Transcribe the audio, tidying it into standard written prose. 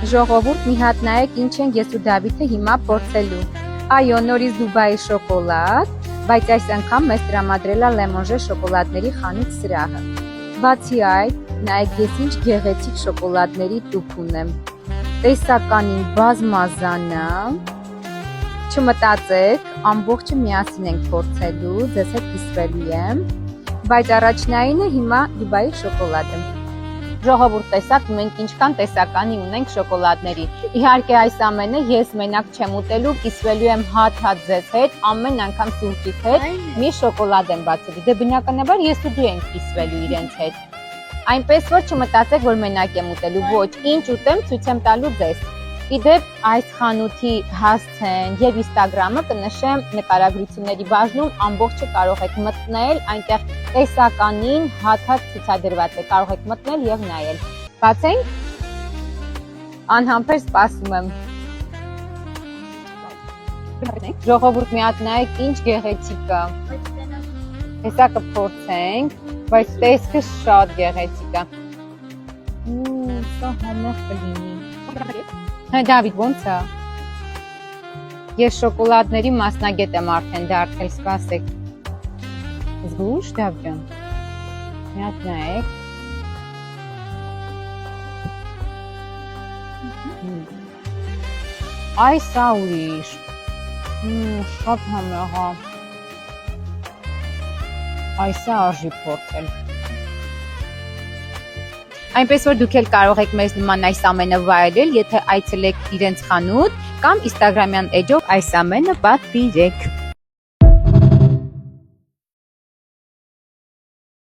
Ժողովուրդ մի հատ նայեք ինչ են ես ու Դավիթը հիմա փորձելու։ Այո, նորից Դուբայի շոկոլադ, բայց այս անգամ մեզ տրամադրել է Լեմոնժե շոկոլադների խանութ սրահը։ Բացի այդ, նայեք ես ինչ գեղեցիկ շոկոլադների տուփ ունեմ։ Տեսականին բազմազան է։ Չմտածեք, ամբողջը միասին ենք փորձելու, ձեզ հետ կիսվելու եմ, բայց առաջնայինը հիմա Դուբայի շոկոլադը։ Ժողովուրդ տեսակ մենք ինչքան տեսականի ունենք շոկոլադների։ Իհարկե այս ամենը ես մենակ չեմ ուտելու, կիսվելու եմ հատ-հատ ձեզ հետ, ամեն անգամ սուրճիդ հետ մի շոկոլադ եմ բացելու։ Դե բնականաբար ես ու դու ենք կիսվելու իրենց հետ։ Այնպես որ չմտածեք, որ մենակ եմ ուտելու, ոչ, ինչ ուտեմ ցույց եմ տալու ձեզ։ Իդեպ այս խանութի հասցեն եւ Instagram-ը կնշեմ նկարագրությունների բաժնում, ամբողջը կարող եք մտնել, այնտեղ տեսականին հատ-հատ ցուցադրված է, կարող եք մտնել եւ նայել։ Բացենք։ Անհամբեր սպասում եմ։ Ժողովուրդ մի հատ նայեք, ինչ գեղեցիկ է։ Հեսա կփորձենք, բայց տեսքը շատ գեղեցիկ է։ Սա համեղ կլինի։ Հա Դավիթ, ո՞նց է։ Ես շոկոլադների մասնագետ եմ արդեն դարձել, սպասեք։ Զգուշ, Դավիթ ջան։ Մի հատ նայեք։ Այս է ուրիշ։ Շատ համեղ է։ Այս է արժի փորձել։ Այնպես որ դուք էլ կարող եք մեզ նման այս ամենը վայելել, եթե այցելեք իրենց խանութ կամ Instagram-յան էջով այս ամենը պատվիրեք։